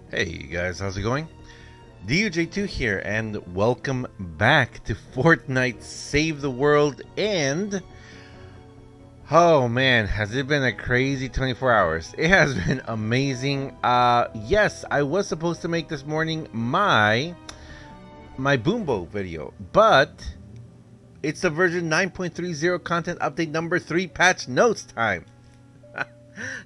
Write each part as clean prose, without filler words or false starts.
Hey you guys, how's it going? DUJ2 here, and welcome back to Fortnite Save the World. And oh man, has it been a crazy 24 hours? It has been amazing. Yes, I was supposed to make this morning my Boombo video, but it's the version 9.30 content update number 3 patch notes time.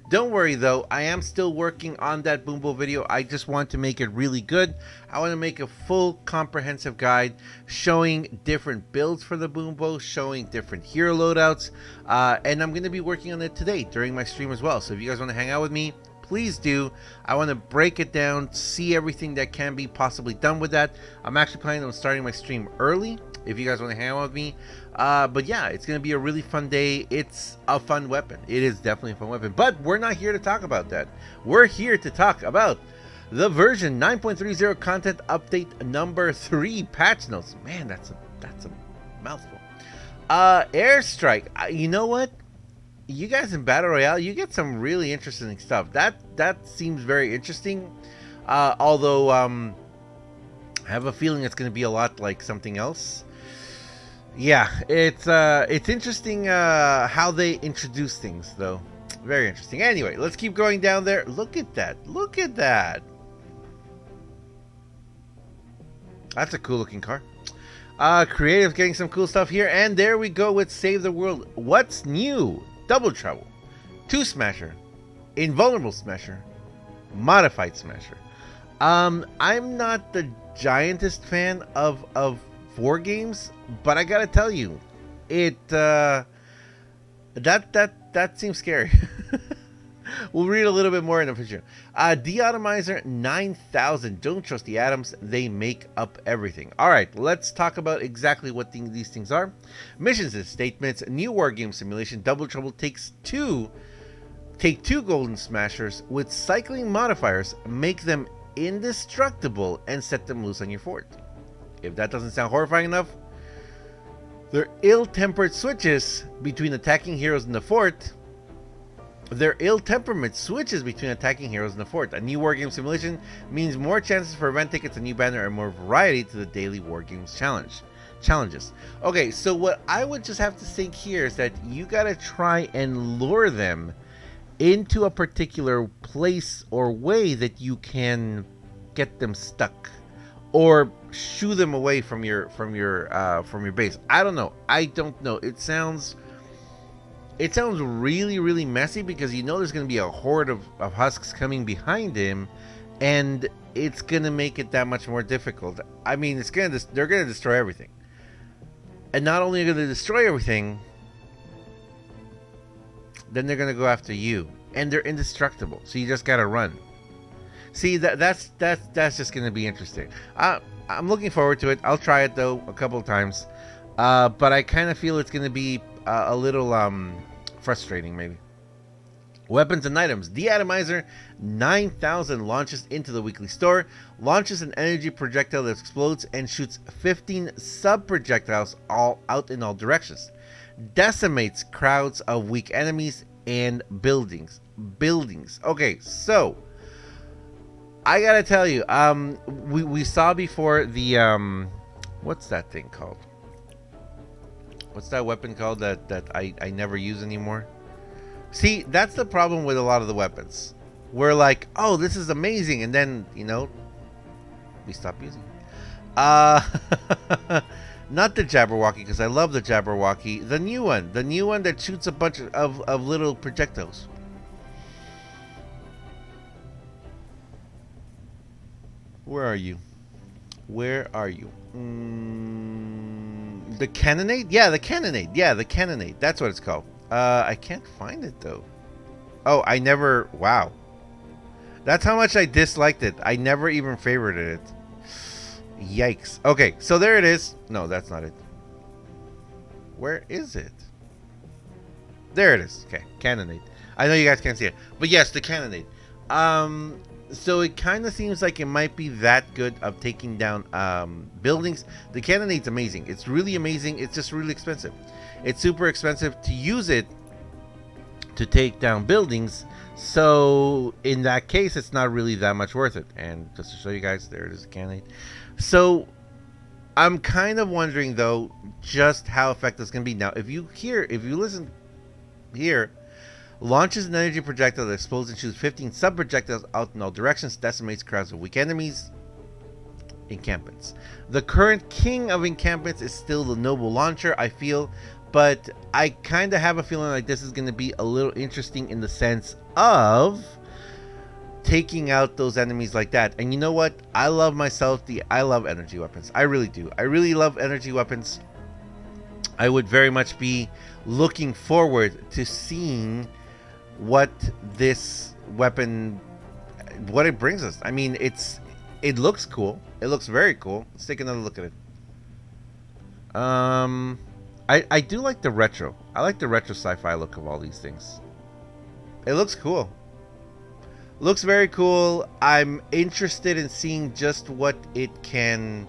Don't worry though, I am still working on that Boombo video. I just want to make it really good. I want to make a full comprehensive guide showing different builds for the Boombo, showing different hero loadouts, and I'm going to be working on it today during my stream as well. So if you guys want to hang out with me, please do. I want to break it down, see everything that can be possibly done with that. I'm actually planning on starting my stream early if you guys want to hang out with me. But yeah, it's going to be a really fun day. It's a fun weapon. It is definitely a fun weapon. But we're not here to talk about that. We're here to talk about the version 9.30 content update number 3 patch notes. Man, that's a mouthful. Airstrike. You know what? You guys in Battle Royale, you get some really interesting stuff. That seems very interesting. Although I have a feeling it's going to be a lot like something else. Yeah, it's interesting how they introduce things, though. Very interesting. Anyway, let's keep going down there. Look at that. Look at that. That's a cool looking car. Creative's getting some cool stuff here. And there we go with Save the World. What's new? Double Trouble, 2 Smasher, Invulnerable Smasher, Modified Smasher. I'm not the giantest fan of war games, but I gotta tell you, that seems scary. We'll read a little bit more in the future. De-atomizer 9000. Don't trust the atoms; they make up everything. All right, let's talk about exactly what these things are. Missions and statements. New war game simulation. Double Trouble take two golden smashers with cycling modifiers, make them indestructible, and set them loose on your fort. If that doesn't sound horrifying enough, they're ill-tempered switches between attacking heroes in the fort. Their ill-temperament switches between attacking heroes in the fort. A new wargame simulation means more chances for event tickets, a new banner, and more variety to the daily wargames challenges. Okay, so what I would just have to think here is that you gotta try and lure them into a particular place or way that you can get them stuck, or shoo them away from your base. I don't know. It sounds really, really messy, because you know there's going to be a horde of husks coming behind him, and it's going to make it that much more difficult. I mean, they're going to destroy everything. And not only are they going to destroy everything, then they're going to go after you, and they're indestructible. So you just got to run. See, that's just going to be interesting. I'm looking forward to it. I'll try it though a couple of times. But I kind of feel it's going to be a little frustrating, maybe. Weapons and items. De-atomizer 9000 launches into the weekly store. Launches an energy projectile that explodes and shoots 15 sub-projectiles all out in all directions. Decimates crowds of weak enemies and buildings. Okay, so I gotta tell you, we saw before the what's that thing called? What's that weapon called that I never use anymore? See, that's the problem with a lot of the weapons. We're like, oh, this is amazing, and then, you know, we stop using it. Not the Jabberwocky, because I love the Jabberwocky. The new one that shoots a bunch of little projectiles. Where are you? The Cannonade? Yeah, the Cannonade. That's what it's called. I can't find it, though. Oh, wow. That's how much I disliked it. I never even favorited it. Yikes. Okay, so there it is. No, that's not it. Where is it? There it is. Okay, Cannonade. I know you guys can't see it. But yes, the Cannonade. So it kind of seems like it might be that good of taking down buildings. The Cannonade's amazing. It's really amazing. It's just really expensive. It's super expensive to use it to take down buildings. So in that case, it's not really that much worth it. And just to show you guys, there it is, a candidate. So I'm kind of wondering though, just how effective it's going to be. Now, if you listen here, launches an energy projectile that explodes and shoots 15 sub projectiles out in all directions, decimates crowds of weak enemies. Encampments. The current king of encampments is still the noble launcher, I feel, but I kind of have a feeling like this is going to be a little interesting in the sense of taking out those enemies like that. And you know what? I love energy weapons. I really do. I really love energy weapons. I would very much be looking forward to seeing what this weapon, what it brings us. I mean, it looks cool. It looks very cool. Let's take another look at it. I do like the retro. I like the retro sci-fi look of all these things. It looks cool. Looks very cool. I'm interested in seeing just what it can.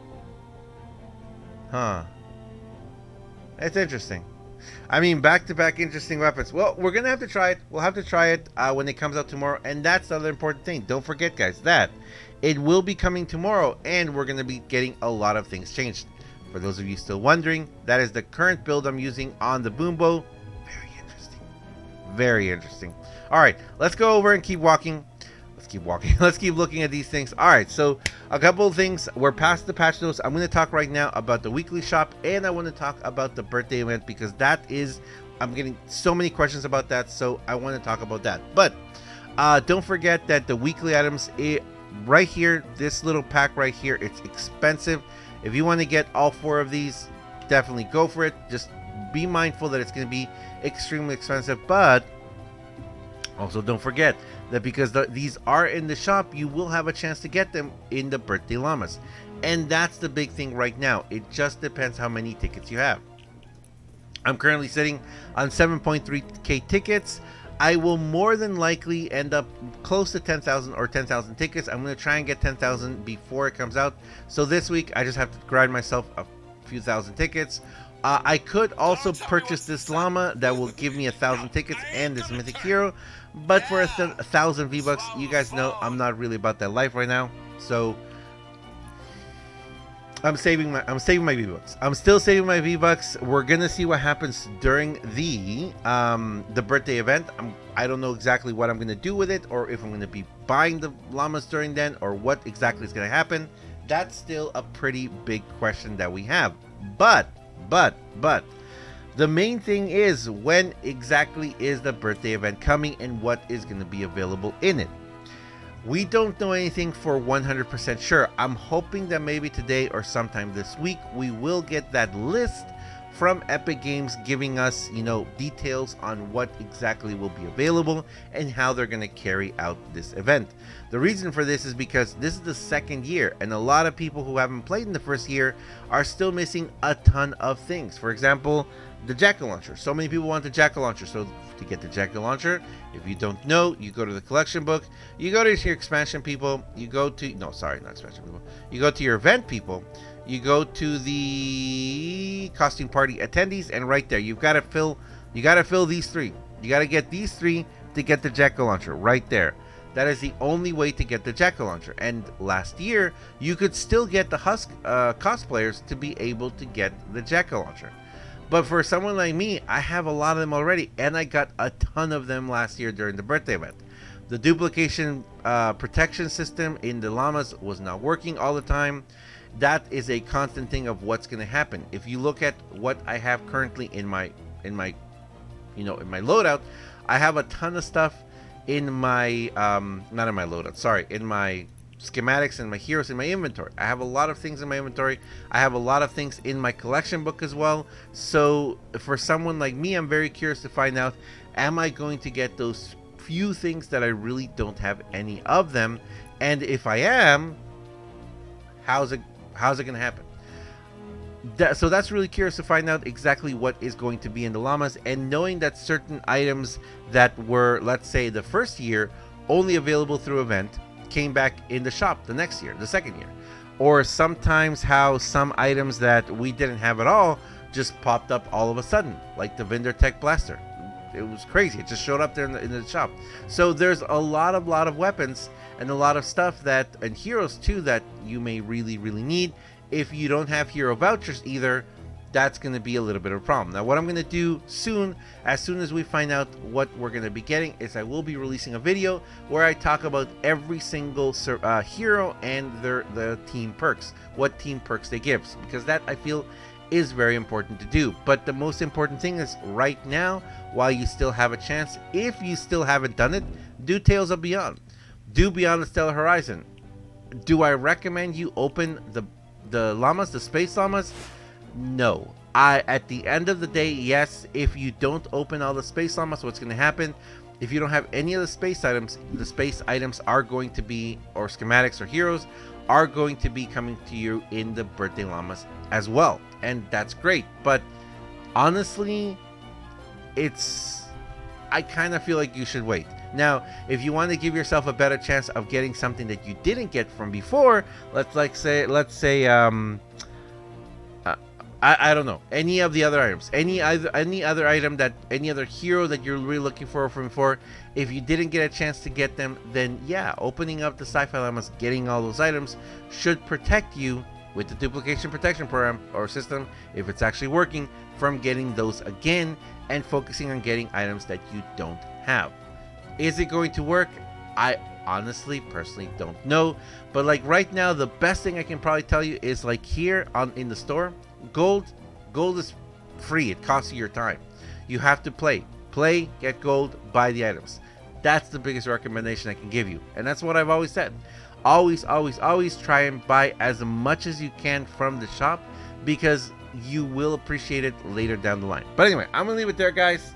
It's interesting. I mean, back-to-back interesting weapons. Well, we're going to have to try it. We'll have to try it when it comes out tomorrow. And that's the other important thing. Don't forget, guys, that it will be coming tomorrow. And we're going to be getting a lot of things changed. For those of you still wondering, that is the current build I'm using on the Boombo. Very interesting. Very interesting. All right, let's go over and keep walking. Let's keep looking at these things. All right, so a couple of things. We're past the patch notes. I'm going to talk right now about the weekly shop, and I want to talk about the birthday event because I'm getting so many questions about that, so I want to talk about that. But don't forget that the weekly items, right here, this little pack right here, it's expensive. If you want to get all 4 of these, definitely go for it. Just be mindful that it's going to be extremely expensive, but also don't forget that because these are in the shop, you will have a chance to get them in the birthday llamas. And that's the big thing right now. It just depends how many tickets you have. I'm currently sitting on 7.3k tickets. I will more than likely end up close to 10,000 or 10,000 tickets. I'm going to try and get 10,000 before it comes out. So this week, I just have to grind myself a few thousand tickets. I could also purchase this llama that will give me 1,000 tickets and this mythic hero, but for 1,000 V-Bucks, you guys know I'm not really about that life right now, so I'm saving my V-Bucks. I'm still saving my V-Bucks. We're gonna see what happens during the birthday event. I don't know exactly what I'm gonna do with it, or if I'm gonna be buying the llamas during then, or what exactly is gonna happen. That's still a pretty big question that we have, but the main thing is, when exactly is the birthday event coming and what is going to be available in it? We don't know anything for 100% sure. I'm hoping that maybe today or sometime this week we will get that list from Epic Games giving us, details on what exactly will be available and how they're going to carry out this event. The reason for this is because this is the second year, and a lot of people who haven't played in the first year are still missing a ton of things. For example, the Jack-o'-Launcher. So many people want the Jack-o'-Launcher. So to get the Jack-o'-Launcher, if you don't know, you go to the collection book, you go to your expansion people, you go to, no, sorry, not expansion people, you go to your event people, you go to the costume party attendees, and right there, you got to fill these 3. You got to get these 3 to get the Jack-o'-Launcher right there. That is the only way to get the Jack-o'-Launcher. And last year, you could still get the Husk cosplayers to be able to get the Jack-o'-Launcher. But for someone like me, I have a lot of them already, and I got a ton of them last year during the birthday event. The duplication protection system in the llamas was not working all the time. That is a constant thing of what's going to happen. If you look at what I have currently in my loadout, I have a ton of stuff in my not in my loadout, sorry, in my schematics and my heroes in my inventory. I have a lot of things in my inventory. I have a lot of things in my collection book as well. So for someone like me, I'm very curious to find out, am I going to get those few things that I really don't have any of them? And if I am, how's it going to happen? So that's really curious to find out exactly what is going to be in the llamas, and knowing that certain items that were, let's say, the first year only available through event came back in the shop the next year, the second year. Or sometimes how some items that we didn't have at all just popped up all of a sudden, like the Vendor Tech Blaster. It was crazy. It just showed up there in the shop. So there's a lot of weapons and a lot of stuff and heroes too, that you may really need. If you don't have hero vouchers either, that's going to be a little bit of a problem. Now, what I'm going to do soon as we find out what we're going to be getting, is I will be releasing a video where I talk about every single hero and the team perks, what team perks they give, because that, I feel, is very important to do. But the most important thing is, right now, while you still have a chance, if you still haven't done it, do Tales of Beyond. Do Beyond the Stellar Horizon. Do I recommend you open the llamas, the space llamas? No. At the end of the day, yes, if you don't open all the space llamas, what's going to happen, if you don't have any of the space items are going to be, or schematics or heroes, are going to be coming to you in the birthday llamas as well. And that's great. But honestly, I kind of feel like you should wait. Now, if you want to give yourself a better chance of getting something that you didn't get from before, let's say I don't know, any of the other items, any other hero that you're really looking for from before, if you didn't get a chance to get them, then yeah, opening up the sci-fi llamas, getting all those items should protect you with the duplication protection program or system, if it's actually working, from getting those again and focusing on getting items that you don't have. Is it going to work? I honestly, personally don't know. But like right now, the best thing I can probably tell you is, like, here in the store, gold is free. It costs you your time. You have to play, get gold, buy the items. That's the biggest recommendation I can give you, and that's what I've always said. Always try and buy as much as you can from the shop, because you will appreciate it later down the line. But anyway, I'm gonna leave it there, guys.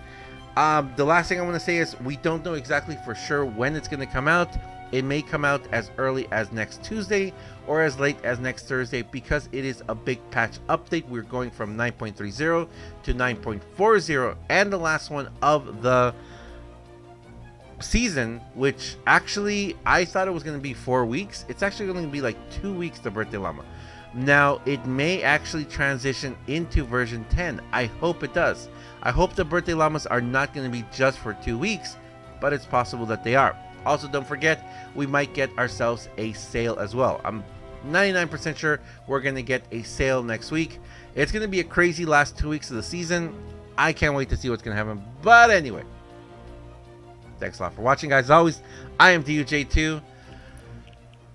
The last thing I want to say is, we don't know exactly for sure when it's going to come out. It may come out as early as next Tuesday or as late as next Thursday, because it is a big patch update. We're going from 9.30 to 9.40, and the last one of the season, which actually I thought it was going to be 4 weeks. It's actually going to be like 2 weeks, the birthday llama. Now, it may actually transition into version 10. I hope it does. I hope the birthday llamas are not going to be just for 2 weeks, but it's possible that they are. Also, don't forget, we might get ourselves a sale as well. I'm 99% sure we're going to get a sale next week. It's going to be a crazy last 2 weeks of the season. I can't wait to see what's going to happen. But anyway, thanks a lot for watching, guys. As always, I am DUJ2.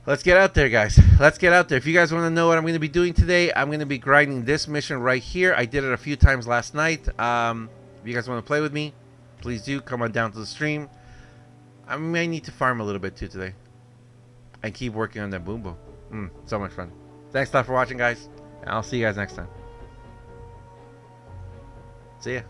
Let's get out there, guys. Let's get out there. If you guys want to know what I'm going to be doing today, I'm going to be grinding this mission right here. I did it a few times last night. If you guys want to play with me, please do. Come on down to the stream. I may need to farm a little bit too today, and keep working on that boom boom. So much fun. Thanks a lot for watching, guys, and I'll see you guys next time. See ya.